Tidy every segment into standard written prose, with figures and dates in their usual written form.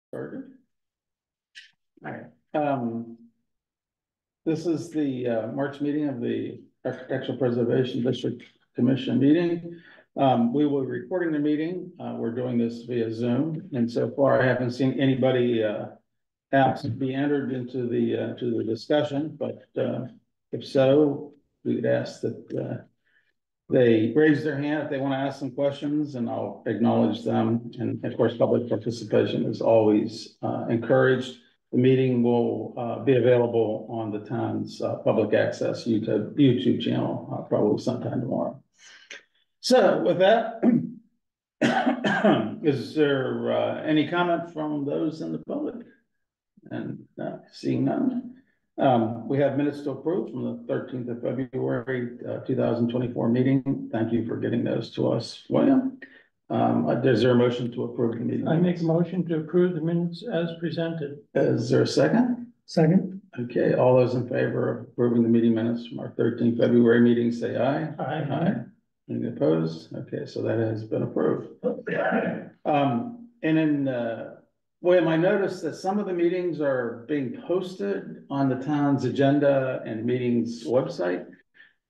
Started. All right. This is the March meeting of the Architectural Preservation District Commission meeting. We will be recording the meeting. We're doing this via Zoom, and so far I haven't seen anybody ask to be entered into the discussion. But if so, we would ask that they raise their hand if they want to ask some questions, and I'll acknowledge them. And of course, public participation is always encouraged. The meeting will be available on the town's public access YouTube channel probably sometime tomorrow. So with that, is there any comment from those in the public? And seeing none. We have minutes to approve from the 13th of February 2024 meeting. Thank you for getting those to us, William. Is there a motion to approve the meeting? I make a motion to approve the minutes as presented. Is there a second? Second. Okay, all those in favor of approving the meeting minutes from our 13th February meeting, say aye. Aye. Aye. Any opposed? Okay, so that has been approved. And then, William, I noticed that some of the meetings are being posted on the town's agenda and meetings website,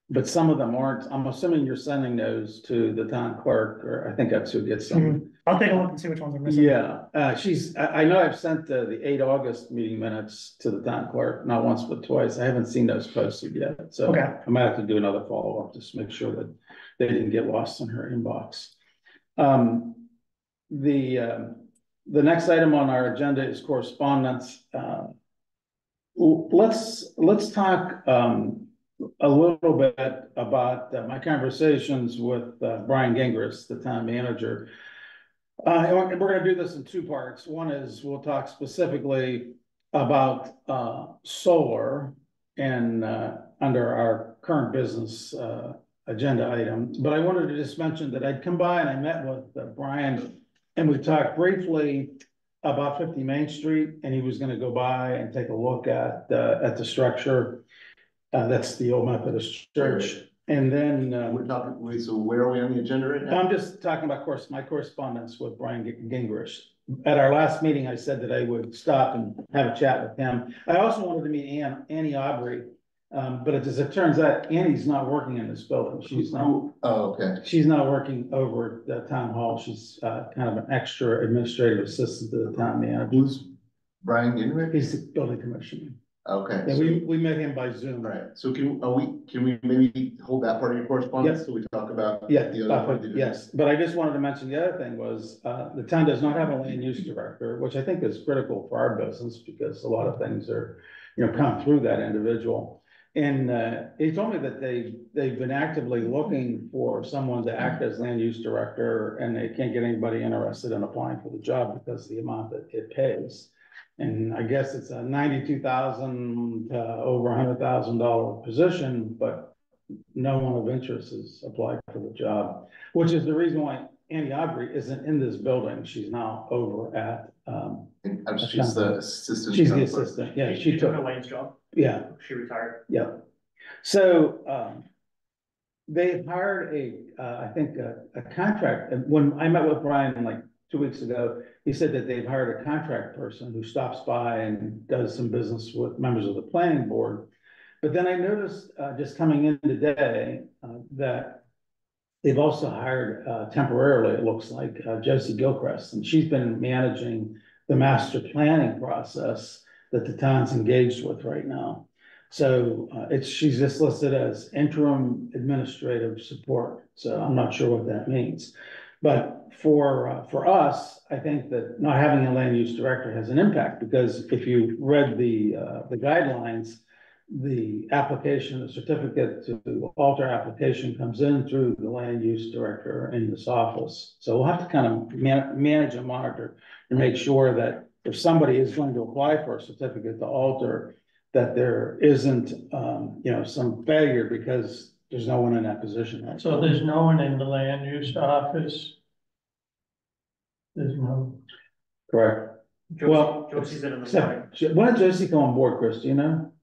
but some of them aren't. I'm assuming you're sending those to the town clerk, or I think that's who gets them. I'll take a look and see which ones are missing. Yeah, I know I've sent the 8 August meeting minutes to the town clerk, not once but twice. I haven't seen those posted yet, so Okay. I might have to do another follow-up just to make sure that they didn't get lost in her inbox. The next item on our agenda is correspondence. Let's talk a little bit about my conversations with Brian Gingras, the town manager. We're going to do this in 2 parts. One is we'll talk specifically about solar and under our current business agenda item. But I wanted to just mention that I'd come by and I met with Brian, and we talked briefly about 50 Main Street, and he was going to go by and take a look at the structure. That's the old Methodist church. And then we're talking. So where are we on the agenda right now? I'm just talking about my correspondence with Brian Gingras. At our last meeting, I said that I would stop and have a chat with him. I also wanted to meet Annie Aubrey, but as it turns out, Annie's not working in this building. She's not. Oh, okay. She's not working over at the town hall. She's kind of an extra administrative assistant to the town manager. Who's Brian Gingras? He's the building commissioner. Okay. Yeah, so, we met him by Zoom. Right. So can we maybe hold that part of your correspondence? Yep. So we talk about the other part? Yes, but I just wanted to mention the other thing was the town does not have a land use director, which I think is critical for our business because a lot of things are, come through that individual. And he told me that they've been actively looking for someone to act as land use director, and they can't get anybody interested in applying for the job because of the amount that it pays. And I guess it's a $92,000 to over $100,000 position, but no one of interest has applied for the job, which is the reason why Annie Aubrey isn't in this building. She's now over at. She's the assistant. She's the assistant. Yeah, she took Elaine's job. Yeah, she retired. Yeah. So they've hired I think a contract. And when I met with Brian like 2 weeks ago, he said that they've hired a contract person who stops by and does some business with members of the planning board. But then I noticed just coming in today that they've also hired temporarily, it looks like, Josie Gilchrist, and she's been managing the master planning process that the town's engaged with right now. So she's just listed as interim administrative support. So I'm not sure what that means. But for us, I think that not having a land use director has an impact, because if you read the guidelines, the application, the certificate to alter application comes in through the land use director in this office. So we'll have to kind of manage and monitor and make sure that if somebody is going to apply for a certificate to alter, that there isn't, some failure because there's no one in that position. Right? So there's no one in the land use office? There's no. Correct. Josie's in the morning. When did Josie come on board, Chris? Do you know?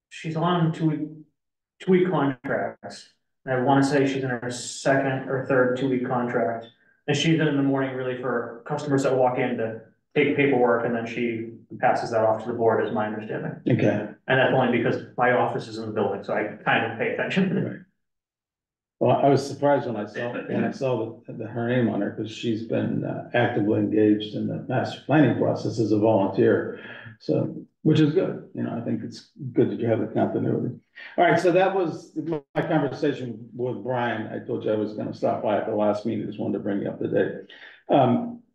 She's on two-week contracts. And I want to say she's in her 2nd or 3rd 2-week contract. And she's in the morning really for customers that walk in to take paperwork and then she passes that off to the board, is my understanding. Okay. And that's only because my office is in the building, so I kind of pay attention. Well, I was surprised when I saw her name on her, because she's been actively engaged in the master planning process as a volunteer. So, which is good, you know, I think it's good that you have the continuity. All right, so that was my conversation with Brian. I told you I was gonna stop by at the last meeting, just wanted to bring you up to date.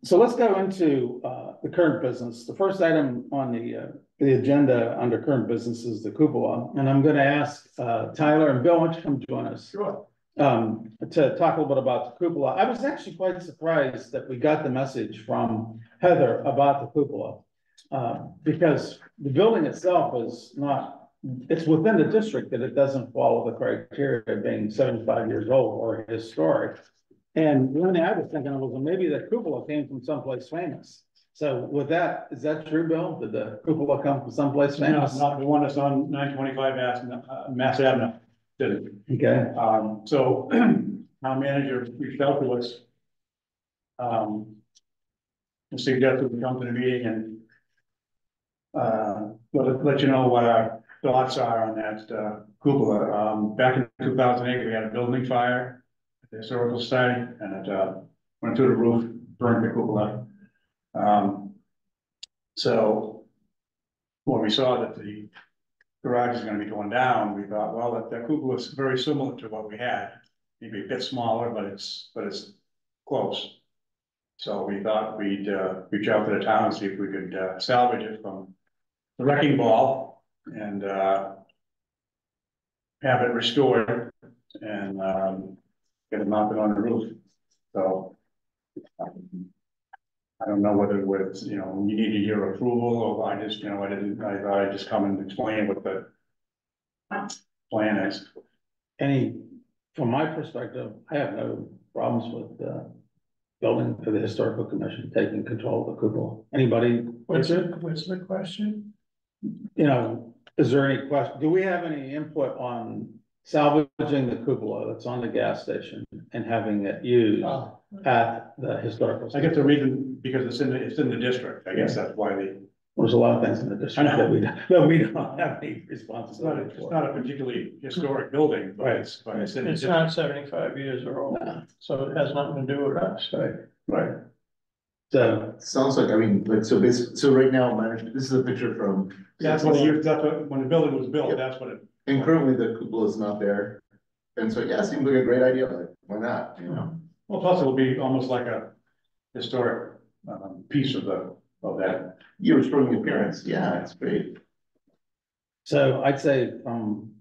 So let's go into the current business. The first item on the agenda under current business is the cupola, and I'm gonna ask Tyler and Bill, why don't you come join us? Sure. To talk a little bit about the cupola. I was actually quite surprised that we got the message from Heather about the cupola. Because the building itself is not, it's within the district that it doesn't follow the criteria of being 75 years old or historic. And the only thing I was thinking of was, well, maybe the cupola came from someplace famous. So with that, is that true, Bill? Did the cupola come from someplace No, famous? not the one that's on 925 Mass Avenue. Didn't. Okay, So our manager reached out to us. And suggested we come to the meeting and let you know what our thoughts are on that cupola. Back in 2008, we had a building fire at the Historical Society, and it went through the roof, burned the cupola. So when we saw that the garage is going to be torn down, we thought, well, that cupola is very similar to what we had, maybe a bit smaller, but it's close. So we thought we'd reach out to the town and see if we could salvage it from the wrecking ball and have it restored and get it mounted on the roof. So I don't know whether with, you know, you need your approval, or I just, you know, I thought I'd just come and explain what the plan is. from my perspective, I have no problems with building for the historical commission taking control of the cupola. Anybody? What's the question? You know, is there any question? Do we have any input on salvaging the cupola that's on the gas station and having it used at the historical? I guess the reason, because it's in the district, I guess that's why they. There's a lot of things in the district that we don't have any responsibility It's for. not a particularly historic building, but Right. it's in the It's district. not 75 years or old, so it has nothing to do with us. Right. So, Sounds like, I mean, like, so basically, so right now, this is a picture from. That's what when the building was built, that's what it. And currently the cupola is not there. And so, yeah, it seems like a great idea, but why not, you know? Well, plus it will be almost like a historic piece of that. You're restoring the appearance, yeah, it's great. so I'd say from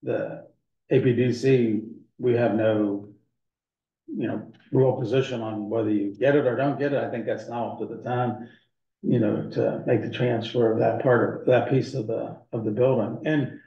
the APDC, we have no, you know, real position on whether you get it or don't get it. I think that's now up to the town, you know, to make the transfer of that part of that piece of the building. And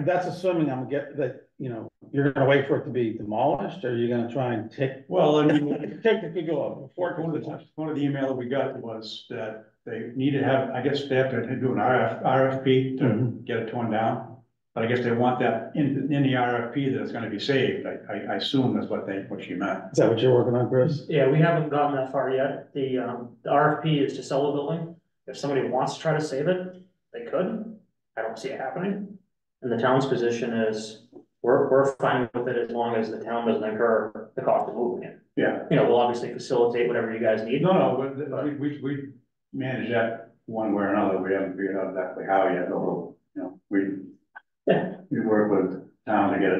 that's assuming that, you know, you're gonna wait for it to be demolished, or you're gonna try and take Well, I mean, take the cupola before. one of the emails we got was that they need to have, I guess they have to do an RFP to get it torn down. But I guess they want that in the RFP that it's gonna be saved. I assume that's what she meant. Is that what you're working on, Chris? Yeah, we haven't gotten that far yet. The RFP is to sell the building. If somebody wants to try to save it, they could. I don't see it happening. And the town's position is, we're fine with it as long as the town doesn't incur the cost of moving it. Yeah. You know, we'll obviously facilitate whatever you guys need. No, we manage that one way or another. We haven't figured out exactly how yet, but you know, we work with town to get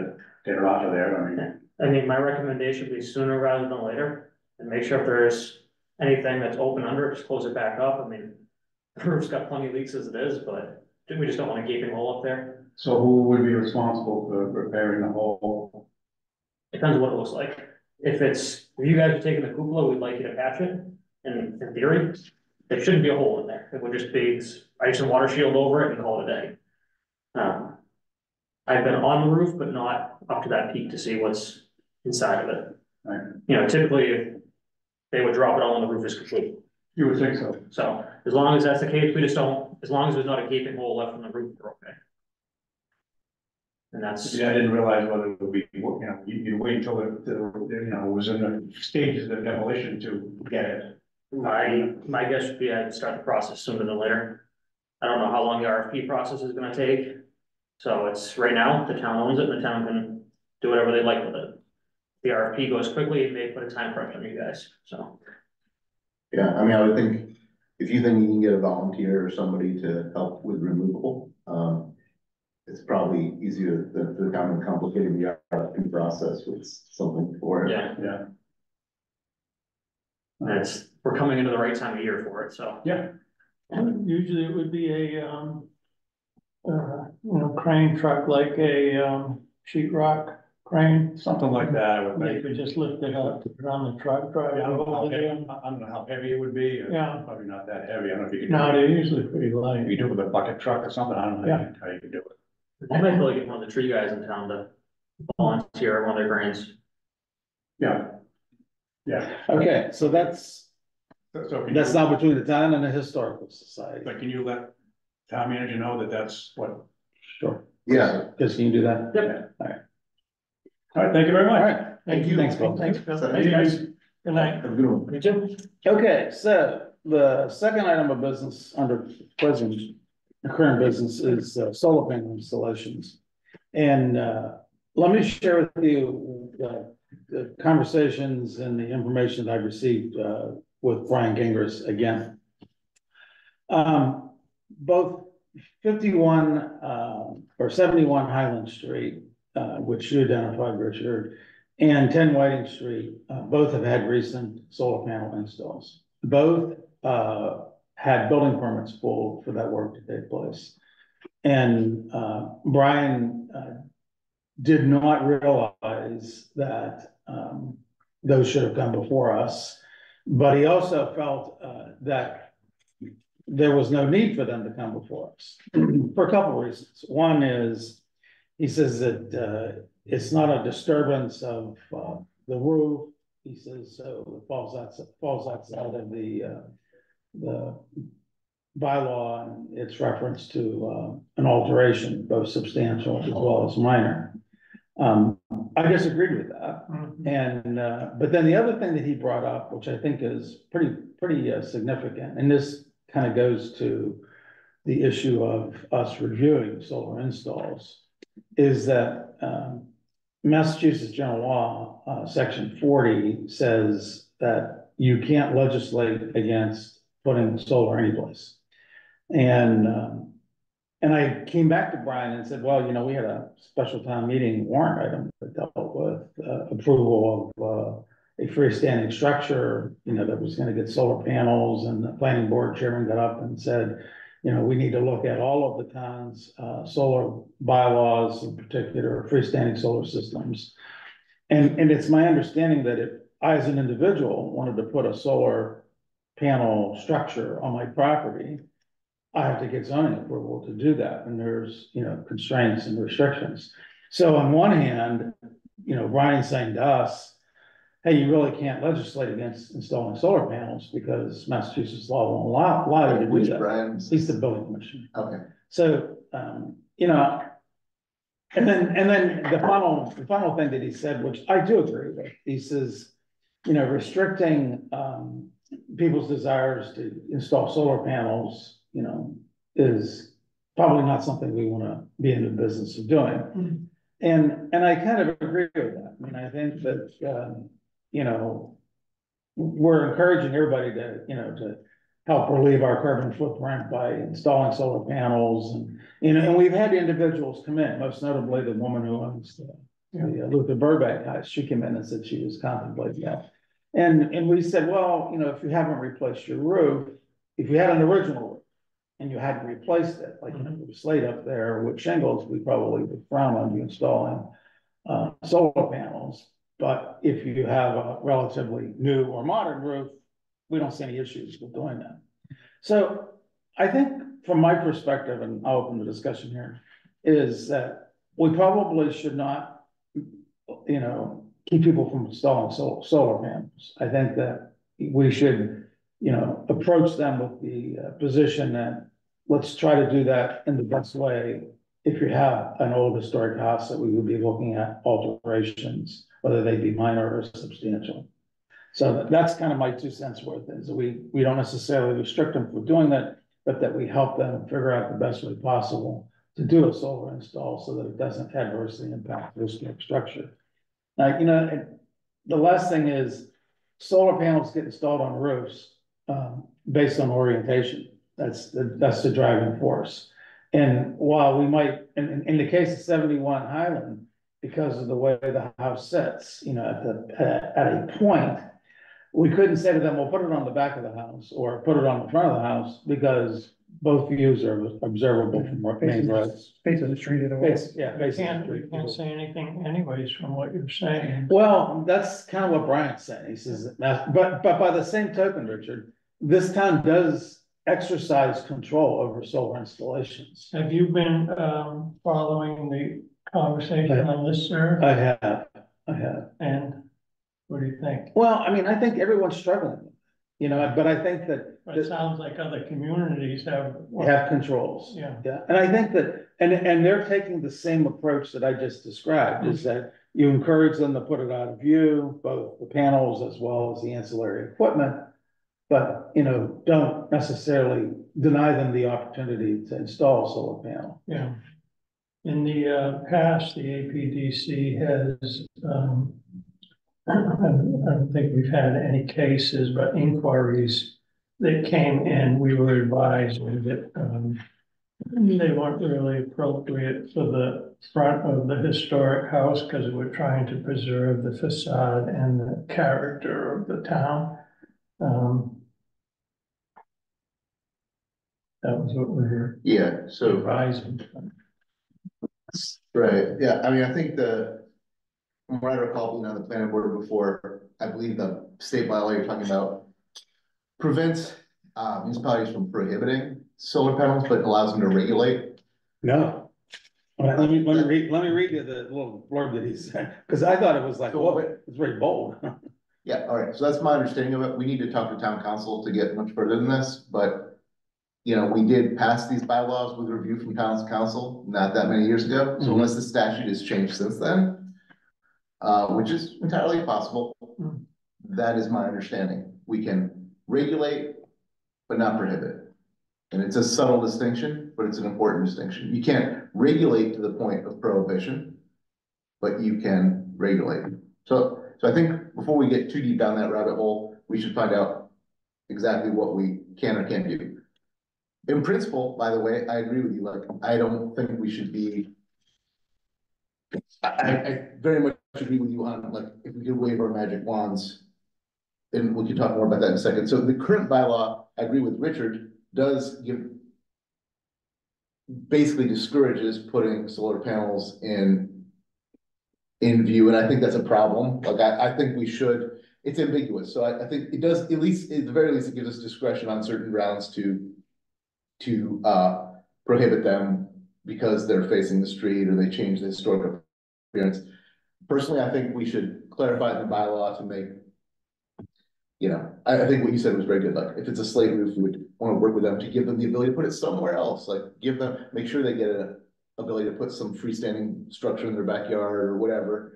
it out of there. I mean, my recommendation would be sooner rather than later, and make sure if there's anything that's open under it, just close it back up. I mean, the roof's got plenty of leaks as it is, but we just don't want a gaping hole up there. So who would be responsible for repairing the hole? Depends on what it looks like. If you guys are taking the cupola, we'd like you to patch it, and in theory, there shouldn't be a hole in there. It would just be ice and water shield over it and call it a day. I've been on the roof, but not up to that peak to see what's inside of it. Right. You know, typically, they would drop it all on the roof is complete. You would think so. So as long as that's the case, we just don't, as long as there's not a gaping hole left in the roof, we're okay. And that's. Yeah, I didn't realize whether it would be, you know, you wait until it, you know, was in the stages of demolition to get it. My guess would be I'd start the process sooner than later. I don't know how long the RFP process is gonna take. So it's, right now, the town owns it and the town can do whatever they like with it. If the RFP goes quickly, it may put a time crunch on you guys, so. Yeah, I mean, I would think, if you think you can get a volunteer or somebody to help with removal, it's probably easier than the kind of complicating the RFP process with something for it. Yeah, Yeah, we're coming into the right time of year for it, so. yeah, Usually it would be a, crane truck, like a, sheetrock crane. something like that, I would They think. could just lift it up, put it on the truck, drive I it don't know how over heavy, there. I don't know how heavy it would be. Yeah. Probably not that heavy, I don't know if you could. No, they're usually pretty If light. you do it with a bucket truck or something, I don't know Yeah. how you could do it. I might be able to get one of the tree guys in town to volunteer at one of their cranes. Yeah. Yeah, Okay, so that's so can that's you, now between the town and the historical society. but can you let town manager know that that's what? Sure. Yeah, Chris, can you do that? Yep. All right, thank you very All much. right. Thank you. Thanks, Bill. Thanks, Bill. So- Thank you, guys. Good night. have a good one. Me too. Okay, so the second item of business under present, the current business is solar panel installations. And let me share with you the conversations and the information that I received with Brian Gingras again. Both 51 or 71 Highland Street, which you identified, Richard, and 10 Whiting Street, both have had recent solar panel installs. Both had building permits pulled for that work to take place. And Brian did not realize that those should have come before us. But he also felt that there was no need for them to come before us for a couple of reasons. One is, he says that it's not a disturbance of the roof. He says, so it falls outside of the bylaw, and its reference to an alteration, both substantial as well as minor. I disagreed with that. And, but then the other thing that he brought up, which I think is pretty significant, and this kind of goes to the issue of us reviewing solar installs, is that Massachusetts General Law, Section 40 says that you can't legislate against putting solar anyplace. And I came back to Brian and said, well, we had a special town meeting warrant item that dealt with approval of a freestanding structure, that was going to get solar panels, and the planning board chairman got up and said, we need to look at all of the town's solar bylaws, in particular freestanding solar systems. And it's my understanding that if I, as an individual, wanted to put a solar panel structure on my property, I have to get zoning approval to do that, and there's, constraints and restrictions. So on one hand, Brian's saying to us, hey, you really can't legislate against installing solar panels because Massachusetts law won't allow you to do Which that. brands? He's the building commissioner. Okay. So, and then the final thing that he said, which I do agree with, he says, restricting people's desires to install solar panels, is probably not something we want to be in the business of doing. And I kind of agree with that. I mean, I think that, we're encouraging everybody to help relieve our carbon footprint by installing solar panels, and we've had individuals come in, most notably the woman who owns the Luther Burbank house. She came in and said she was contemplating that. And we said, well, if you haven't replaced your roof, if you had an original roof and you hadn't replaced it, like there was slate up there with shingles, we probably would frown on you installing solar panels. But if you have a relatively new or modern roof, we don't see any issues with doing that. So I think from my perspective, and I'll open the discussion here, is that we probably should not, keep people from installing solar panels. I think that we should, approach them with the position that let's try to do that in the best way. If you have an old historic house, that we would be looking at alterations, whether they be minor or substantial. So that's kind of my 2 cents worth, is we don't necessarily restrict them for doing that, but that we help them figure out the best way possible to do a solar install so that it doesn't adversely impact the structure. Now, and the last thing is solar panels get installed on roofs, based on orientation. That's the driving force. And while we might, in the case of 71 Highland, because of the way the house sits, at a point, we couldn't say to them, well, put it on the back of the house or put it on the front of the house, because both views are observable from main roads. Face of the street at all. Yeah. We can't say anything anyways from what you're saying. Well, that's kind of what Brian's saying. He says, but by the same token, Richard, this town does exercise control over solar installations. Have you been, following the conversation on this, sir? I have. And what do you think? Well, I mean, I think everyone's struggling, but I think that But it sounds like other communities have. we have controls. Yeah. Yeah, and I think that, and they're taking the same approach that I just described, is that you encourage them to put it out of view, both the panels as well as the ancillary equipment. But, don't necessarily deny them the opportunity to install a solar panel. Yeah. In the past, the APDC has, I don't think we've had any cases, but inquiries that came in, we were advised that they weren't really appropriate for the front of the historic house because we're trying to preserve the facade and the character of the town. That was what we were Yeah, so, advising. right, yeah, I mean, I think from what I recall being on the planning board before, I believe the state bylaw you're talking about prevents municipalities from prohibiting solar panels, but allows them to regulate. No. All right, let me read you the little blurb that he said, because I thought it was like, whoa, it's very bold. Yeah, all right, so that's my understanding of it. We need to talk to town council to get much further than this, but we did pass these bylaws with review from town council not that many years ago. So unless the statute has changed since then, which is entirely possible, that is my understanding. We can regulate, but not prohibit. And it's a subtle distinction, but it's an important distinction. You can't regulate to the point of prohibition, but you can regulate. So I think before we get too deep down that rabbit hole, we should find out exactly what we can or can't do. In principle, by the way, I agree with you. Like, I don't think we should be. I very much agree with you on, like, if we could wave our magic wands, and we can talk more about that in a second. So the current bylaw, I agree with Richard, does basically discourages putting solar panels in view, and I think that's a problem. Like, I think we should. It's ambiguous, so I think it does, at least at the very least, it gives us discretion on certain grounds to prohibit them because they're facing the street or they change the historic appearance. Personally, I think we should clarify the bylaw to make, I think what you said was very good. Like, if it's a slate roof, we would want to work with them to give them the ability to put it somewhere else. Like, make sure they get an ability to put some freestanding structure in their backyard or whatever,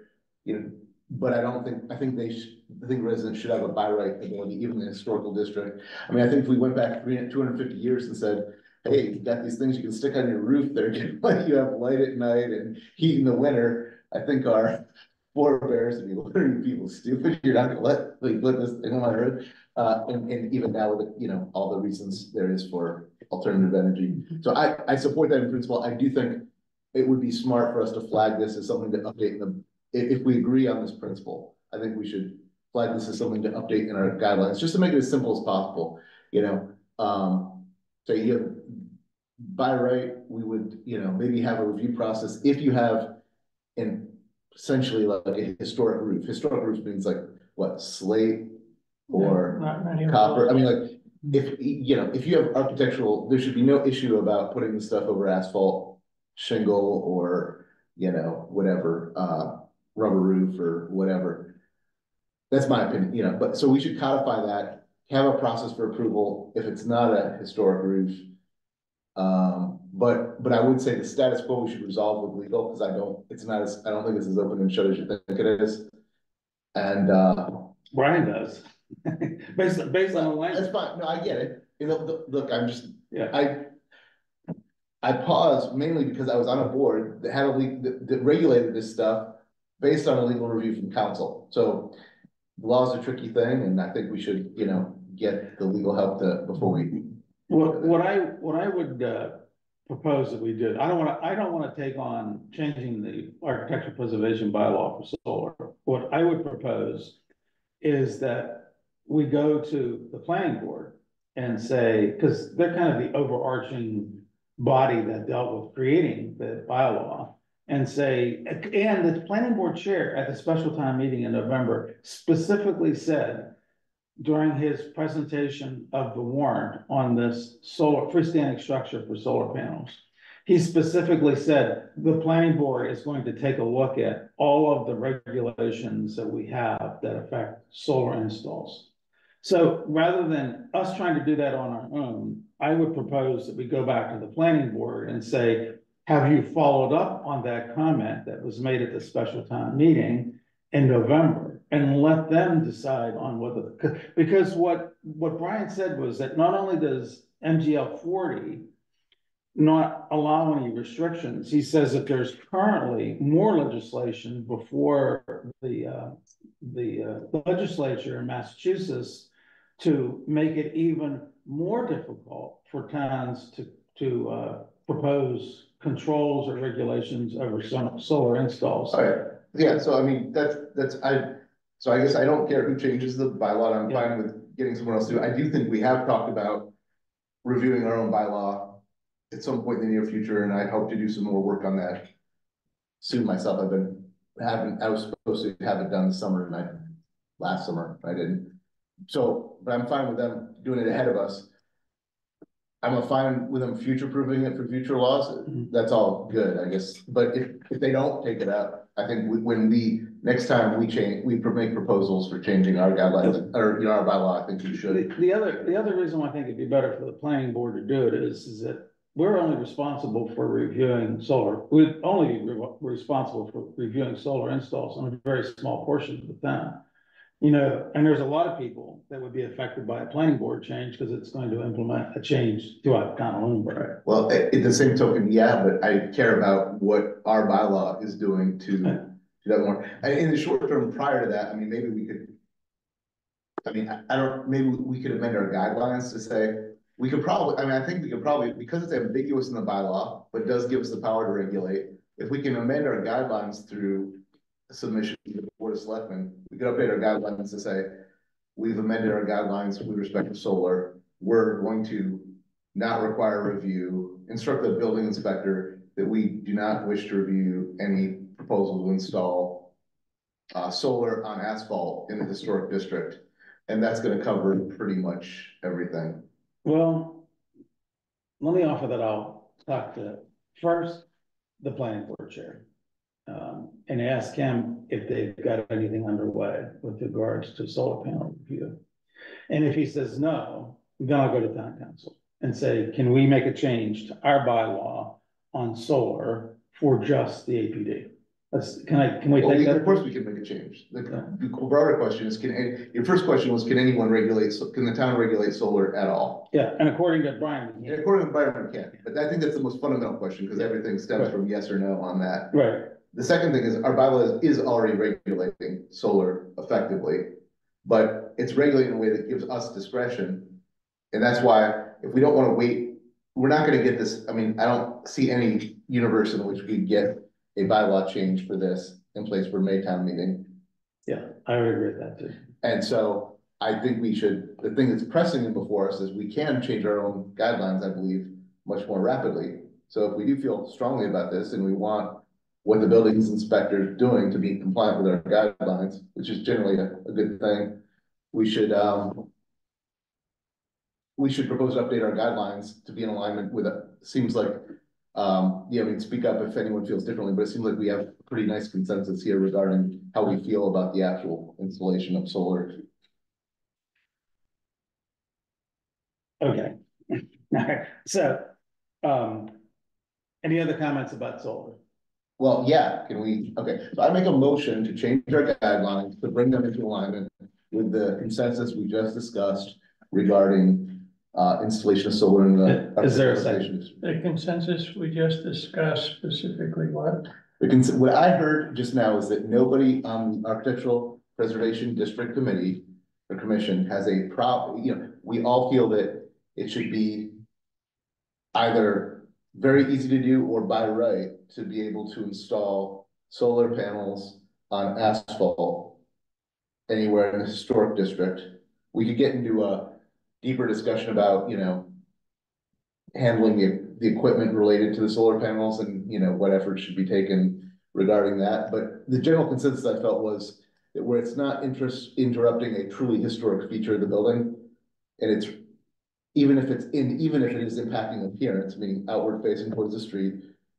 but I think residents should have a by right ability, even in the historical district. I mean, I think if we went back 250 years and said, hey, you got these things you can stick on your roof that are gonna let you have light at night and heat in the winter, I think our forebears would be literally people stupid. You're not gonna let this thing on my roof. And even now with all the reasons there is for alternative energy. So I support that in principle. I do think it would be smart for us to flag this as something to update if we agree on this principle. I think we should flag this as something to update in our guidelines, just to make it as simple as possible, so you have, by right, we would, maybe have a review process if you have essentially like a historic roof. Historic roof means like what, slate or copper? I mean, like, if you have architectural, there should be no issue about putting the stuff over asphalt, shingle, or whatever, rubber roof or whatever. That's my opinion, but so we should codify that, have a process for approval if it's not a historic roof. But I would say the status quo we should resolve with legal, because I don't think it's as open and shut as you think it is. And Brian does. Based on the That's language, fine, no, I get it, you know, look, I'm just, yeah. I paused mainly because I was on a board that had that regulated this stuff based on a legal review from council. So the law is a tricky thing, and I think we should, you know, get the legal help before we. What I would, propose that we did, I don't wanna take on changing the architectural preservation bylaw for solar. What I would propose is that we go to the planning board and say, cause they're kind of the overarching body that dealt with creating the bylaw. And say, and the planning board chair at the special town meeting in November specifically said during his presentation of the warrant on this solar freestanding structure for solar panels, he specifically said the planning board is going to take a look at all of the regulations that we have that affect solar installs. So rather than us trying to do that on our own, I would propose that we go back to the planning board and say, have you followed up on that comment that was made at the special town meeting in November? And let them decide on whether, because what Brian said was that not only does MGL 40 not allow any restrictions, he says that there's currently more legislation before the legislature in Massachusetts to make it even more difficult for towns to propose controls or regulations over some solar installs. All right, yeah, so I mean, so I guess I don't care who changes the bylaw, I'm fine with getting someone else to do it. I do think we have talked about reviewing our own bylaw at some point in the near future, and I hope to do some more work on that soon myself. I was supposed to have it done this summer, and last summer, I didn't. So, but I'm fine with them doing it ahead of us. I'm fine with them future-proofing it for future laws, that's all good, I guess. But if they don't take it out, I think next time we make proposals for changing our guidelines, or, you know, our bylaw, I think we should. The other reason why I think it'd be better for the planning board to do it is that we're only responsible for reviewing solar. We're only responsible for reviewing solar installs on a very small portion of the town. You know, and there's a lot of people that would be affected by a planning board change because it's going to implement a change throughout the town of Lunenburg. Well, at the same token, yeah, but I care about what our bylaw is doing to do that more. And in the short term prior to that, I mean, maybe we could. I mean, I don't, maybe we could amend our guidelines to say, we could probably, I mean, I think we could probably, because it's ambiguous in the bylaw, but does give us the power to regulate. If we can amend our guidelines through submission to the Board of Selectmen, we could update our guidelines to say, we've amended our guidelines with respect to solar. We're going to not require review, instruct the building inspector that we do not wish to review any proposal to install solar on asphalt in the historic district. And that's going to cover pretty much everything. Well, let me offer that I'll talk to first the planning board chair. And ask him if they've got anything underway with regards to solar panel review. And if he says no, then I'll go to town council and say, can we make a change to our bylaw on solar for just the APD? Can we take that? Of course we can make a change. The broader question is, your first question was, can the town regulate solar at all? Yeah, and according to Brian. Yeah, according to Brian, we can. But I think that's the most fundamental question, because everything stems from yes or no on that. Right. The second thing is, our bylaw is already regulating solar effectively, but it's regulating in a way that gives us discretion. And that's why, if we don't want to wait, we're not going to get this. I mean, I don't see any universe in which we get a bylaw change for this in place for May town meeting. Yeah, I would agree with that too. And so I think we should, the thing that's pressing before us is we can change our own guidelines, I believe, much more rapidly. So if we do feel strongly about this and we want what the buildings inspector is doing to be compliant with our guidelines, which is generally a good thing, we should propose to update our guidelines to be in alignment with it. Seems like, yeah, I mean, speak up if anyone feels differently, but it seems like we have a pretty nice consensus here regarding how we feel about the actual installation of solar. Okay. All right. So, any other comments about solar? Well, yeah, okay, so I make a motion to change our guidelines, to bring them into alignment with the consensus we just discussed regarding installation of solar in the. Is there a second? The consensus we just discussed specifically what? What I heard just now is that nobody on the Architectural Preservation District Committee or Commission has a we all feel that it should be either very easy to do or by right to be able to install solar panels on asphalt anywhere in the historic district. We could get into a deeper discussion about, handling the equipment related to the solar panels and, what efforts should be taken regarding that. But the general consensus I felt was that where it's not interrupting a truly historic feature of the building, and it's even if it is impacting appearance, meaning outward facing towards the street,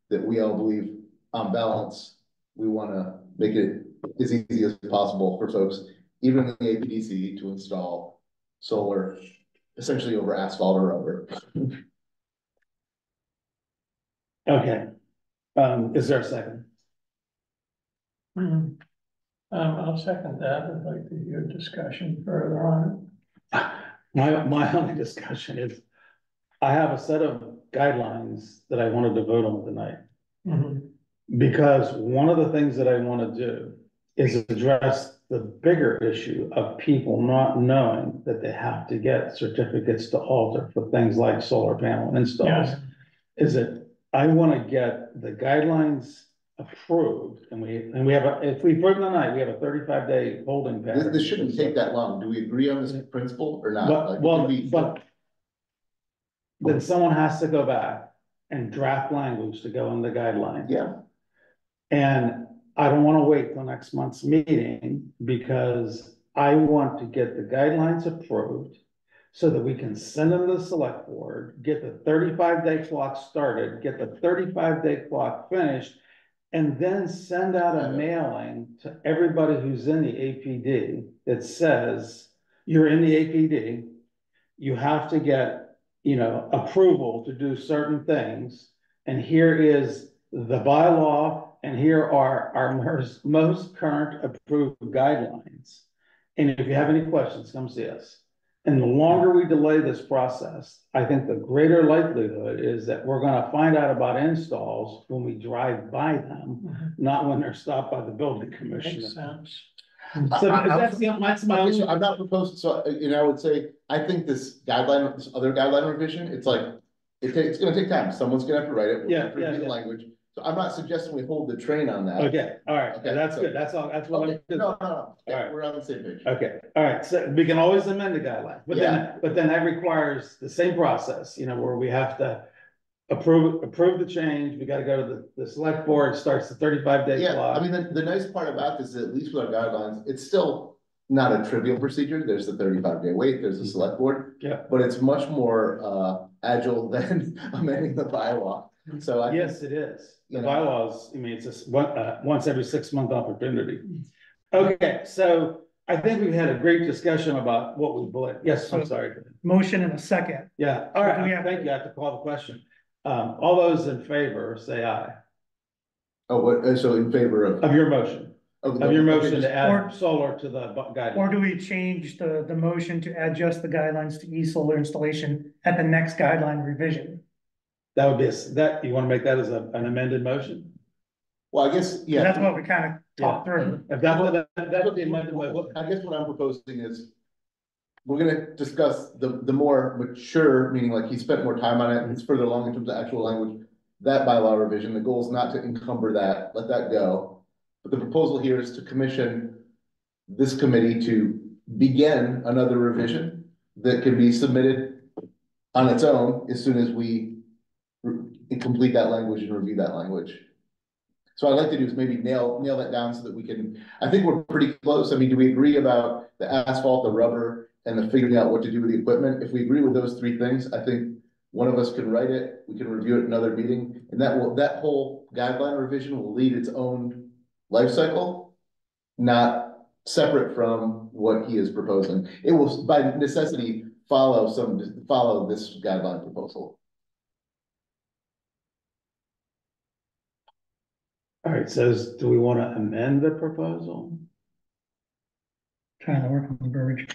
that we all believe on balance, we want to make it as easy as possible for folks, even in the APDC, to install solar essentially over asphalt or rubber. Okay. Is there a second? I'll second that. I'd like to hear discussion further on My only discussion is, I have a set of guidelines that I wanted to vote on tonight. it. Because one of the things that I want to do is address the bigger issue of people not knowing that they have to get certificates to alter for things like solar panel installs. Yeah. Is that I want to get the guidelines approved, and we have if we approve tonight, we have a 35-day holding pattern. This shouldn't take that long. Do we agree on this principle or not? But then someone has to go back and draft language to go in the guideline. Yeah. And I don't want to wait till next month's meeting, because I want to get the guidelines approved so that we can send them to the select board, get the 35-day clock started, get the 35-day clock finished, and then send out a mailing to everybody who's in the APD that says, you're in the APD, you have to get, approval to do certain things, and here is the bylaw, and here are our most current approved guidelines. And if you have any questions, come see us. And the longer we delay this process, I think the greater likelihood is that we're going to find out about installs when we drive by them, not when they're stopped by the building commissioner. Makes sense. So that's my only. I'm not proposing, so, I would say, I think this other guideline revision, it's like, it's gonna take time. Someone's gonna have to write it. We're gonna have to review the language. So I'm not suggesting we hold the train on that. Okay, all right, Okay, that's so- good, that's all, that's what I'm. No. All right. We're on the same page. Okay, all right, so we can always amend the guideline, but then that requires the same process, where we have to approve the change, we gotta go to the select board, starts the 35-day Yeah, clock. I mean, the nice part about this is, at least with our guidelines, it's still not a trivial procedure. There's the 35-day wait, there's the select board. Yeah. But it's much more agile than amending the bylaw. So I think, Yes, it is. The you know. bylaws, it's just once every 6-month opportunity. Okay, so I think we've had a great discussion about what we believe. Yes, I'm sorry. Motion and a second. Yeah, all Do we right, have- thank you. I have to call the question. All those in favor, say aye. so in favor Of your motion, of of your motion to Or- add solar to the Or guideline. do we change the motion to adjust the guidelines to e-solar installation at the next guideline revision? That would be, that, you want to make that as an amended motion? Well, I guess, yeah. That's what we kind of talked through. If that would be amended motion. I guess what I'm proposing is, we're gonna discuss the more mature, meaning like he spent more time on it, and it's further along in terms of actual language. That bylaw revision, the goal is not to encumber that, let that go. But the proposal here is to commission this committee to begin another revision that can be submitted on its own as soon as we complete that language and review that language. So what I'd like to do is maybe nail that down so that we can, I think we're pretty close. I mean, do we agree about the asphalt, the rubber, and the figuring out what to do with the equipment? If we agree with those three things, I think one of us can write it, we can review it in another meeting, and that whole guideline revision will lead its own life cycle, not separate from what he is proposing. It will, by necessity, follow this guideline proposal. All right, so do we want to amend the proposal? Trying to work on the verge.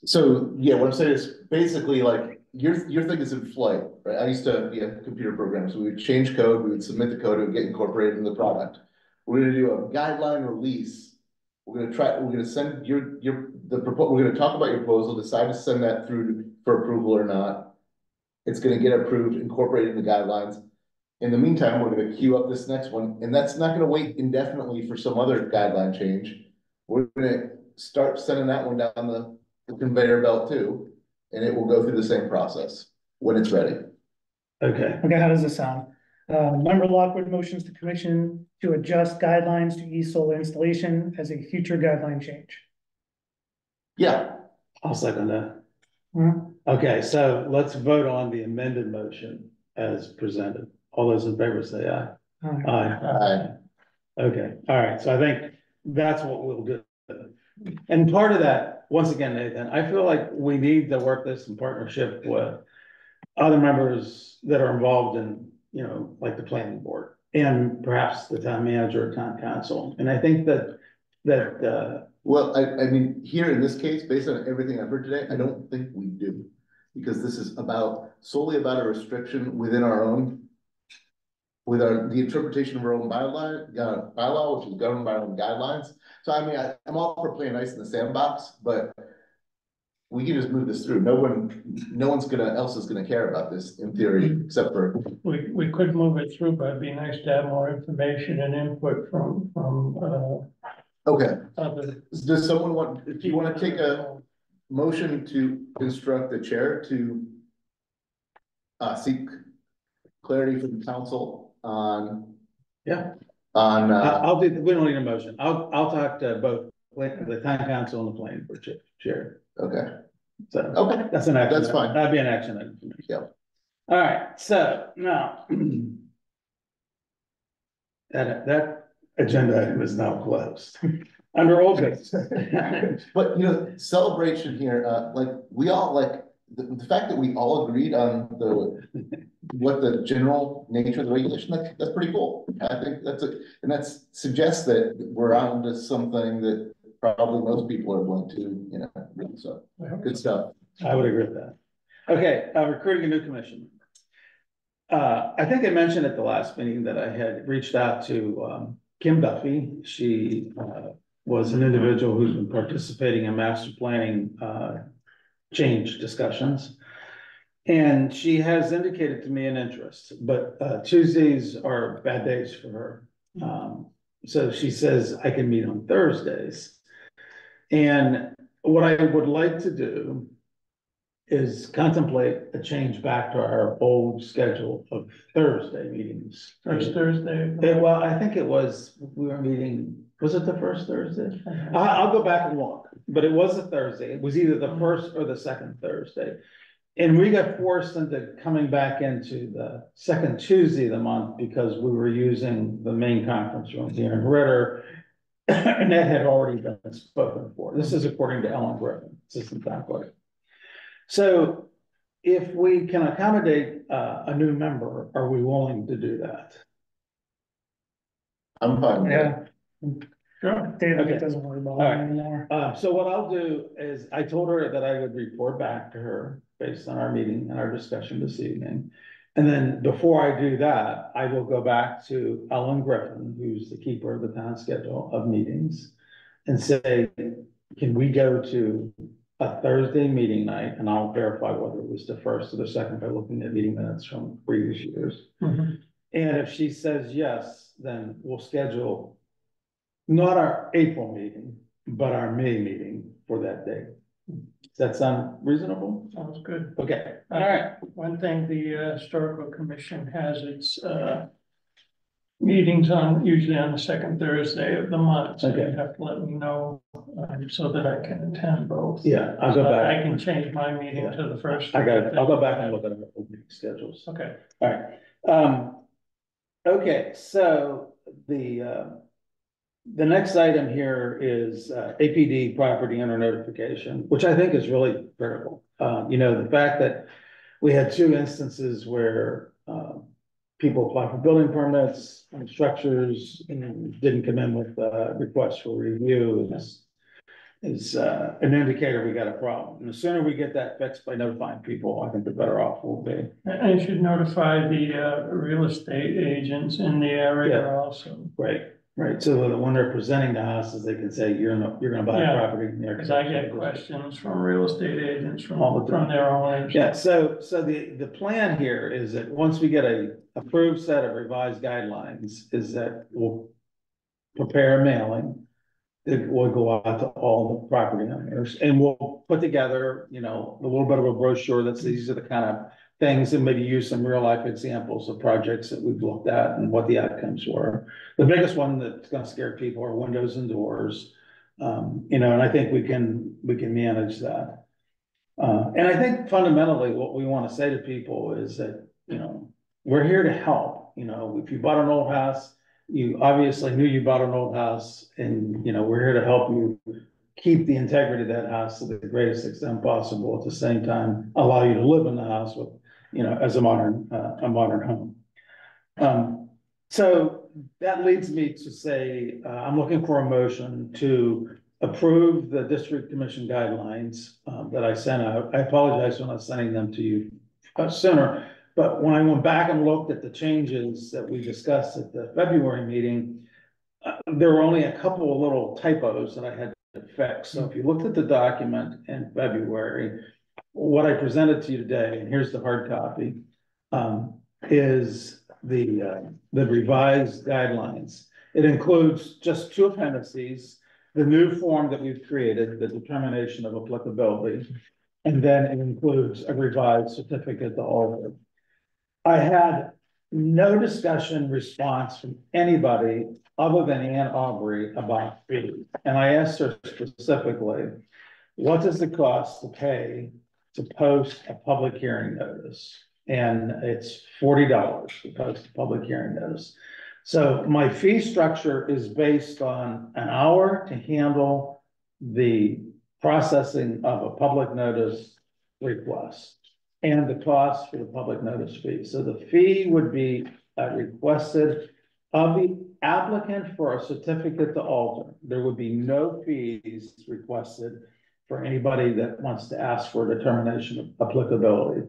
So, yeah, what I'm saying is basically like, your thing is in flight, right? I used to be a computer programmer, so we would change code, we would submit the code, it would get incorporated in the product. We're gonna do a guideline release. We're gonna send we're gonna talk about your proposal, decide to send that through for approval or not. It's gonna get approved, incorporated in the guidelines. In the meantime, we're gonna queue up this next one, and that's not gonna wait indefinitely for some other guideline change. We're gonna start sending that one down the conveyor belt too, and it will go through the same process when it's ready. Okay, Okay, how does this sound? Member Lockwood motions the commission to adjust guidelines to e-solar installation as a future guideline change. Yeah, I'll second that. Hmm? Okay, so let's vote on the amended motion as presented. All those in favor say aye. Alright. Aye. Okay, all right, so I think that's what we'll do. And part of that, once again, Nathan, I feel like we need to work this in partnership with other members that are involved in, like the planning board and perhaps the town manager or town council. And I think that, well, I mean, here in this case, based on everything I've heard today, I don't think we do. Because this is solely about a restriction within our own, the interpretation of our own bylaw, which is governed by our own guidelines. So I mean, I'm all for playing nice in the sandbox, but we can just move this through. No one else is gonna care about this in theory, except for. We could move it through, but it'd be nice to have more information and input from, Okay, other. does someone if you wanna take a motion to instruct the chair to seek clarity from the council on. yeah, On, we don't need a motion. I'll talk to both the town council and the planning board chair. okay, So okay, that's an action. That's fine. That'd be an action item for me. Yeah. All right, so now. That agenda item is now closed. Under old business. but celebration here, like we all like the fact that we all agreed on what the general nature of the regulation, that's pretty cool. I think and that suggests that we're on to something that probably most people are going to, read, so good stuff. I would agree with that. Okay, recruiting a new commission. I think I mentioned at the last meeting that I had reached out to Kim Duffy. She was an individual who's been participating in master planning change discussions. And she has indicated to me an interest, but Tuesdays are bad days for her. So she says I can meet on Thursdays. And what I would like to do is contemplate a change back to our old schedule of Thursday meetings. First Thursday. Well, I think we were meeting, was it the first Thursday? I'll go back and look, but it was a Thursday. It was either the first or the second Thursday. And we got forced into coming back into the second Tuesday of the month because we were using the main conference room here in Ritter. And that had already been spoken for. This is according to Ellen Griffin, Assistant Town Clerk. So if we can accommodate a new member, are we willing to do that? I'm fine with that. Yeah. Sure. David, Okay. it doesn't worry about All it right. anymore. So what I'll do is I told her that I would report back to her based on our meeting and our discussion this evening. And then before I do that, I will go back to Ellen Griffin, who's the keeper of the town schedule of meetings, and say, can we go to a Thursday meeting night? And I'll verify whether it was the first or the second by looking at meeting minutes from previous years. Mhm. And if she says yes, then we'll schedule not our April meeting, but our May meeting for that day. Does that sound reasonable? Sounds good. Okay, all right. One thing, the historical commission has its meetings usually on the second Thursday of the month. So Okay. you have to let me know so that I can attend both. Yeah, I'll go So back. I can change my meeting to the first. I got it. I'll go back and look at our old meeting schedules. Okay. All right. Okay, so the next item here is APD property owner notification, which I think is really critical. The fact that we had two instances where people applied for building permits and structures and didn't come in with requests for reviews. an indicator we got a problem. And the sooner we get that fixed by notifying people, I think the better off we'll be. And you should notify the real estate agents in the area Yeah. also. Right, so that when they're presenting the houses, they can say, you're gonna buy a Yeah, property near. Because I get questions from real estate agents All the time. from their owners. Yeah, so the plan here is that once we get a approved set of revised guidelines, is that we'll prepare a mailing. It will go out to all the property owners, and we'll put together, you know, a little bit of a brochure that says these are the kind of things, and maybe use some real life examples of projects that we've looked at and what the outcomes were. The biggest one that's gonna scare people are windows and doors. You know, and I think we can manage that. And I think fundamentally what we want to say to people is that, you know, we're here to help. You know, if you bought an old house, you obviously knew you bought an old house, and, you know, we're here to help you keep the integrity of that house to the greatest extent possible, at the same time, allow you to live in the house with, you know, as a modern home. So that leads me to say, I'm looking for a motion to approve the district commission guidelines that I sent out. I apologize for not sending them to you sooner, but when I went back and looked at the changes that we discussed at the February meeting, there were only a couple of little typos that I had to fix. So if you looked at the document in February, what I presented to you today, and here's the hard copy, is the revised guidelines. It includes just 2 appendices, the new form that we've created, the determination of applicability, and then it includes a revised certificate to alter. I had no discussion response from anybody other than Ann Aubrey about fees. And I asked her specifically, what does it cost to pay to post a public hearing notice? And it's $40 to post a public hearing notice. So my fee structure is based on an hour to handle the processing of a public notice request and the cost for the public notice fee. So the fee would be requested of the applicant for a certificate to alter. There would be no fees requested for anybody that wants to ask for a determination of applicability.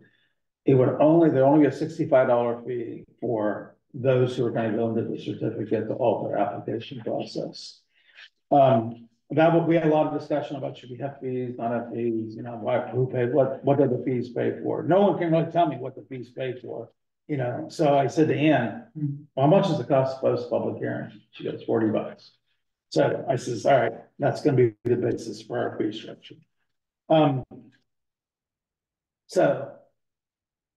There'd only be a $65 fee for those who are going to go into the certificate to alter application process. We had a lot of discussion about should we have fees, not have fees, you know, who paid, what do the fees pay for? No one can really tell me what the fees pay for, you know. So I said to Ann, well, how much does it cost to post public hearing? She goes, $40. So I says, all right, that's going to be the basis for our fee structure. So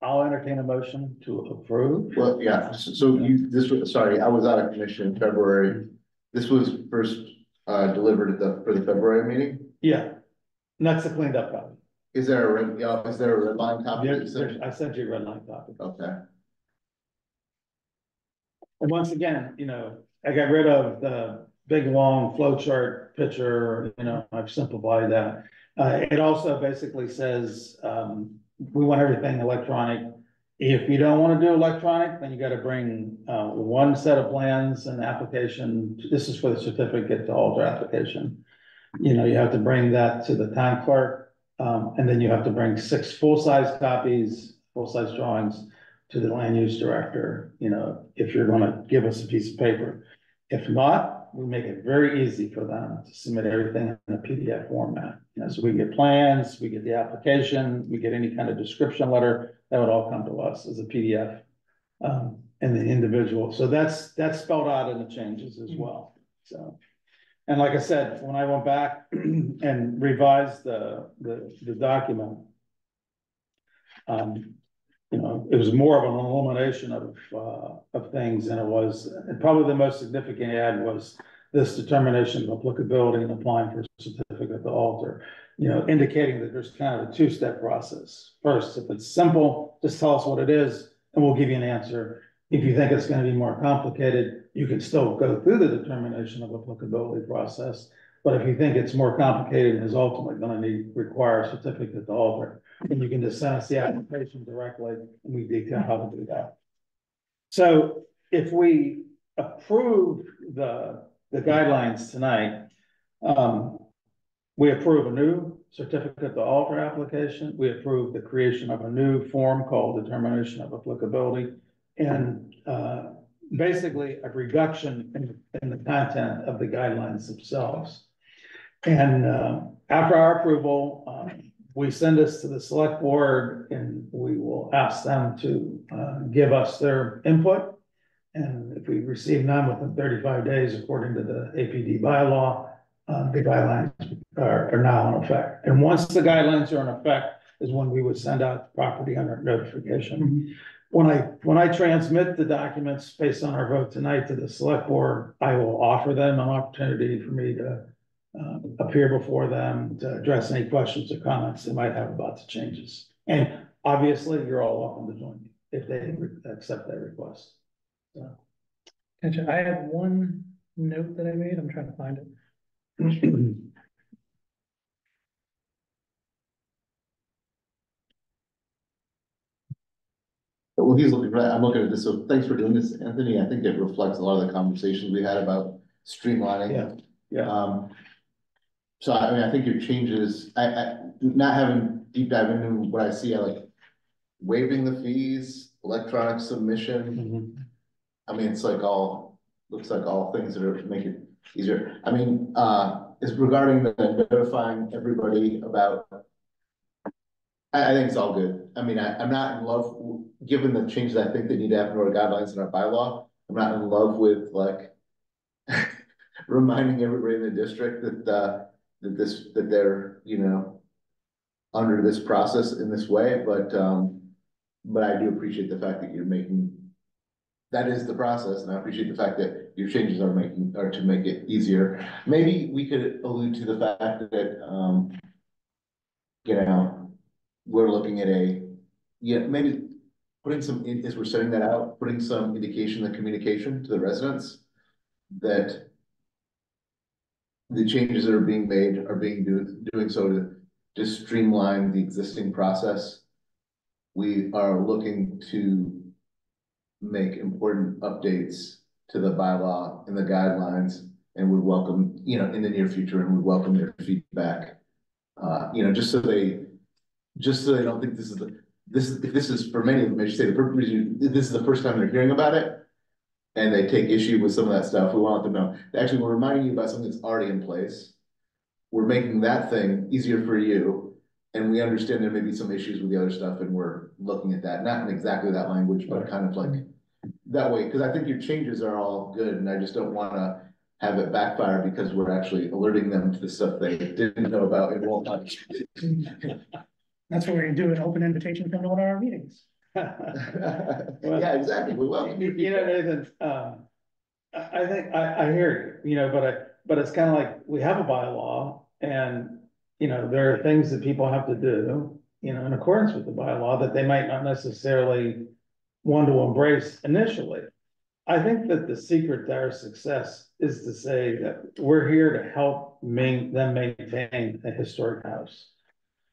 I'll entertain a motion to approve. Well, yeah, so sorry, I was out of commission in February. This was first delivered for the February meeting? Yeah, and that's the cleaned up copy. Is there a red line copy? I sent you a red line copy. Okay. And once again, you know, I got rid of the big, long flow chart picture, you know, I've simplified that. It also basically says, we want everything electronic. If you don't want to do electronic, then you got to bring one set of plans and application. This is for the certificate to alter application. You know, you have to bring that to the town clerk, and then you have to bring 6 full-size copies, full-size drawings to the land use director, you know, if you're going to give us a piece of paper. If not, we make it very easy for them to submit everything in a PDF format. You know, so we get plans, we get the application, we get any kind of description letter, that would all come to us as a PDF. And the individual, so that's spelled out in the changes as well. So, and like I said, when I went back and revised the document, you know, it was more of an elimination of things than it was. And probably the most significant add was this determination of applicability and applying for a certificate to alter, you know, indicating that there's kind of a 2-step process. First, if it's simple, just tell us what it is and we'll give you an answer. If you think it's going to be more complicated, you can still go through the determination of applicability process. But if you think it's more complicated and is ultimately going to require a certificate to alter, then you can just send us the application directly and we detail how to do that. So if we approve the guidelines tonight, We approve a new certificate to alter application. We approve the creation of a new form called determination of applicability. And basically a reduction in the content of the guidelines themselves. And after our approval, we send this to the select board and we will ask them to give us their input. And if we receive none within 35 days, according to the APD bylaw, the guidelines are now in effect. And once the guidelines are in effect is when we would send out the property owner notification. When I transmit the documents based on our vote tonight to the select board, I will offer them an opportunity for me to appear before them to address any questions or comments they might have about the changes. And obviously, you're all welcome to join me if they accept that request. So. Gotcha. I had one note that I made. I'm trying to find it. Well, he's looking for that. I'm looking at this. So thanks for doing this, Anthony. I think it reflects a lot of the conversations we had about streamlining. Yeah. So I mean, I think your changes, I not having deep dive into what I see, I like waiving the fees, electronic submission. I mean, it's like looks like all things that are make it easier. I mean, is regarding the notifying everybody about, I think it's all good. I mean, I'm not in love, given the changes I think that need to happen to our guidelines and our bylaw, I'm not in love with like reminding everybody in the district that that they're, you know, under this process in this way, but I do appreciate the fact that you're making, that is the process, and I appreciate the fact that your changes are to make it easier. Maybe we could allude to the fact that you know, we're looking at maybe putting some, as we're setting that out, putting some indication of communication to the residents that the changes that are being made are doing so to just streamline the existing process. We are looking to make important updates to the bylaw and the guidelines, and would welcome, you know, in the near future, and would welcome their feedback. You know, just so they don't think if this is for many of them, I should say, this is the first time they're hearing about it, and they take issue with some of that stuff. We want them to know, actually, we're reminding you about something that's already in place. We're making that thing easier for you, and we understand there may be some issues with the other stuff, and we're looking at that, not in exactly that language, but kind of like that way, because I think your changes are all good, and I just don't want to have it backfire because we're actually alerting them to the stuff they didn't know about and won't touch. That's what we're gonna do, an open invitation to come to one of our meetings. Well, yeah, exactly. We welcome you. You know, Nathan, I think I hear you, you know, but it's kind of like we have a bylaw, and you know, there are things that people have to do, you know, in accordance with the bylaw that they might not necessarily want to embrace initially. I think that the secret to our success is to say that we're here to help them maintain a historic house.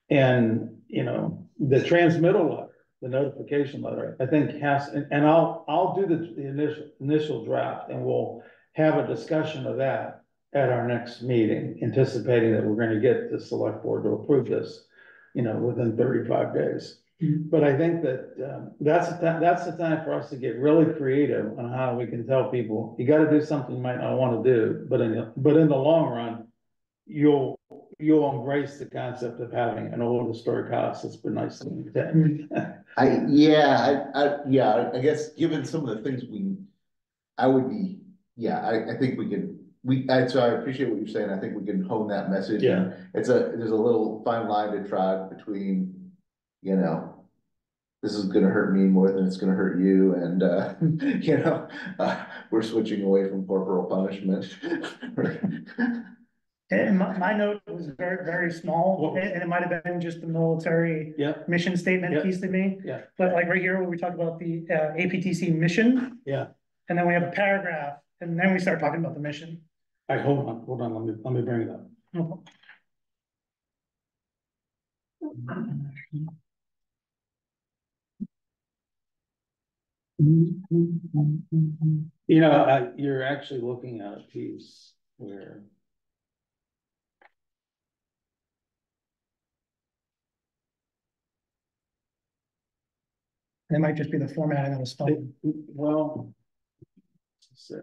And, you know, the transmittal letter, the notification letter, I think and I'll do the initial draft, and we'll have a discussion of that at our next meeting, anticipating that we're going to get the select board to approve this, you know, within 35 days. But I think that that's the time for us to get really creative on how we can tell people, you got to do something you might not want to do, but in the long run, you'll embrace the concept of having an old historic house that's been nicely maintained. I guess given some of the things I think we can. So I appreciate what you're saying. I think we can hone that message. Yeah. There's a little fine line to try between, you know, this is going to hurt me more than it's going to hurt you, and you know, we're switching away from corporal punishment. And my note was very, very small, and it might have been just the military mission statement piece to me. Yeah. But like right here, where we talk about the APTC mission. Yeah. And then we have a paragraph, and then we start talking about the mission. All right, hold on, let me bring it up. Okay. You know, you're actually looking at a piece where It might just be the formatting of the spelling. Well. so-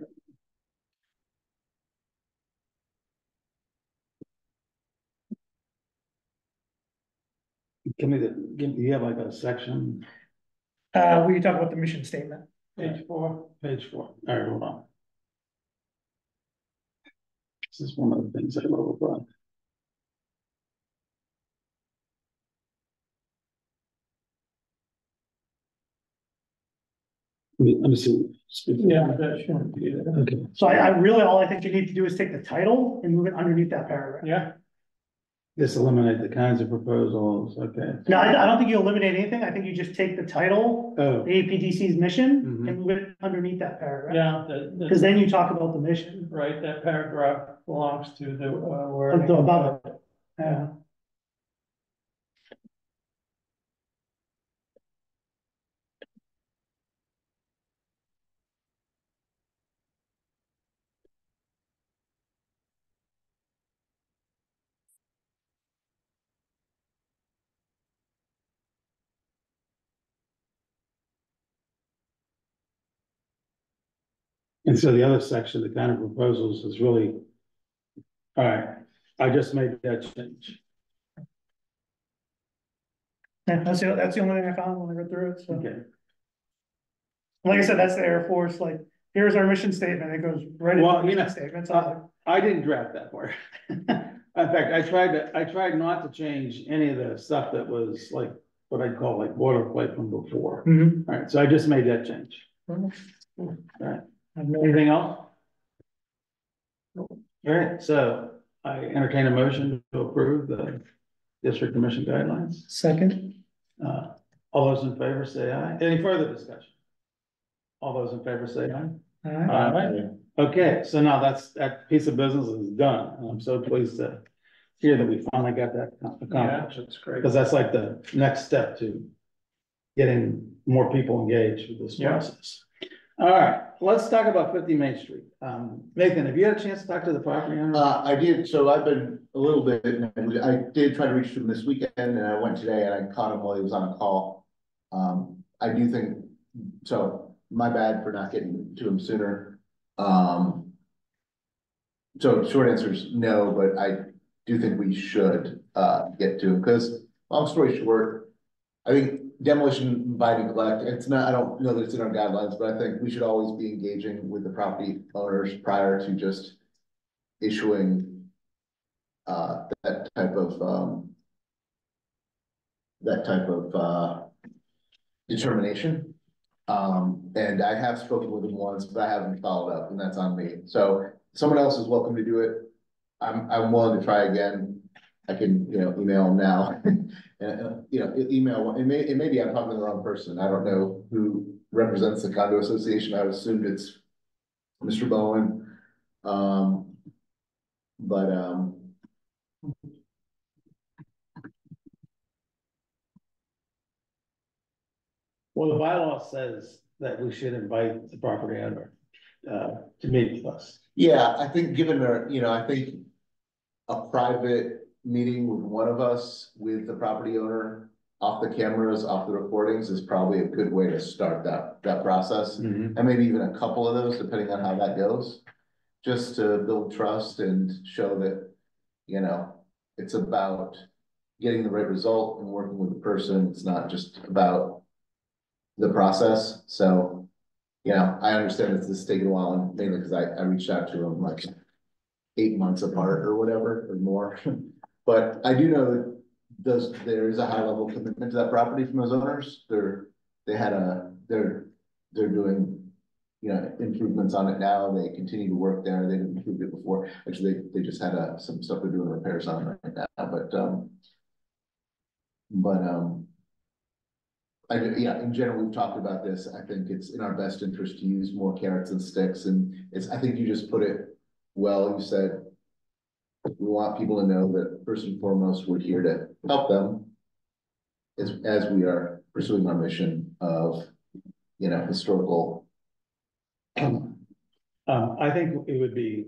you have like a section, We talk about the mission statement. page 4, all right, hold on. This is one of the things I love about. Let me see. Yeah, that shouldn't be there. Okay. So I really, all I think you need to do is take the title and move it underneath that paragraph. Yeah, Just eliminate the kinds of proposals, okay. No, I don't think you eliminate anything. I think you just take the title, Oh, the APDC's mission, Mhm. and move it underneath that paragraph. yeah, Because then you talk about the mission. right, that paragraph belongs to the, where. Above it. Yeah. and so the other section, the kind of proposals is really, all right, I just made that change. Yeah, that's the only thing I found when I read through it, so. Okay, Like I said, that's the Air Force, like, here's our mission statement, it goes right into Well, the you know, mission statement, so I was like, I didn't draft that part. In fact, I tried not to change any of the stuff that was like, what I'd call like boilerplate from before. mhm. All right, so I just made that change. All right, anything else? All right, so I entertain a motion to approve the district commission guidelines. Second, All those in favor say aye. Any further discussion? All those in favor say aye. alright, Okay, so now that piece of business is done. And I'm so pleased to hear that we finally got that Yeah, accomplished. that's great. Because that's like the next step to getting more people engaged with this Yeah. process. All right, let's talk about 50 Main Street. Nathan, have you had a chance to talk to the property owner? I did, so I've been a little bit, I did try to reach him this weekend and I went today and I caught him while he was on a call. I do think, so my bad for not getting to him sooner. So short answer is no, but I do think we should, get to him, because long story short, I think demolition by neglect, it's not, I don't know that it's in our guidelines, but I think we should always be engaging with the property owners prior to just issuing that type of determination. And I have spoken with him once, but I haven't followed up, and that's on me. So someone else is welcome to do it. I'm willing to try again. I can, email him now. And, email, it may be I'm talking to the wrong person. I don't know who represents the condo association. I assumed it's Mr. Bowen. Well, the bylaw says that we should invite the property owner to meet with us. Yeah, I think given our, I think a private meeting with one of us, with the property owner, off the cameras, off the recordings, is probably a good way to start that process. Mhm. And maybe even a couple of those, depending on how that goes, just to build trust and show that, it's about getting the right result and working with the person. It's not just about the process. So, I understand this is taking a while, and mainly because I reached out to him like 8 months apart or whatever, or more. But I do know that there is a high level commitment to that property from those owners. They're doing, improvements on it now. They continue to work there. They didn't improve it before. Actually, they just had some stuff they're doing repairs on right now, in general, we've talked about this. I think it's in our best interest to use more carrots and sticks, and I think you just put it well. You said, we want people to know that first and foremost, we're here to help them as we are pursuing our mission of, historical. I think it would be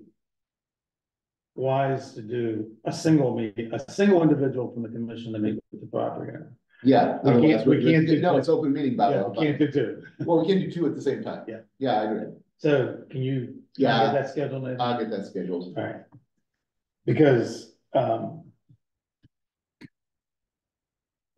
wise to do a single individual from the commission to meet with the property owner. Yeah. We can't- we can't do- No, it's open meeting by law, Can't do two. well, we can do two at the same time. Yeah. Yeah, I agree. So can you? Yeah. Get that scheduled in? I'll get that scheduled. All right. Because,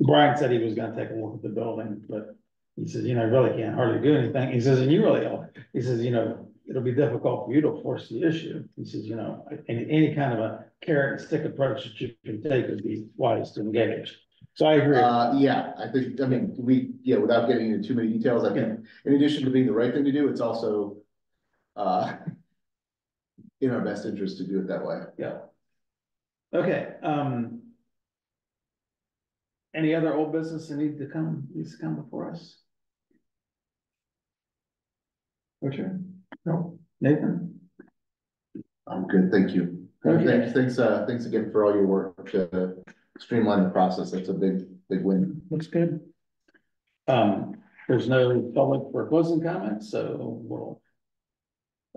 Brian said he was gonna take a look at the building, but he says, you know, I really can't hardly do anything. He says, and you really are. He says, you know, it'll be difficult for you to force the issue. He says, you know, any kind of a carrot and stick approach that you can take would be wise to engage. So I agree. Yeah, I think, I mean, without getting into too many details, I think in addition to being the right thing to do, it's also in our best interest to do it that way. Yeah. Okay, any other old business that needs to come before us? Richard? No. Nathan? I'm good, thank you. Okay. Thanks again for all your work to streamline the process. That's a big win. Looks good. There's no public for closing comments, so we'll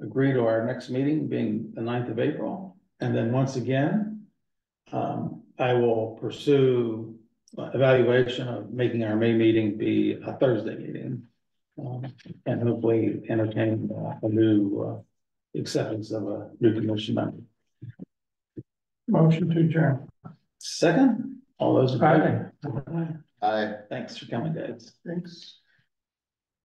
agree to our next meeting being the 9th of April. And then once again, I will pursue evaluation of making our May meeting be a Thursday meeting. And hopefully entertain a new acceptance of a new commission member. Motion to adjourn. Second, all those in favor? Aye. Thanks for coming, guys. Thanks.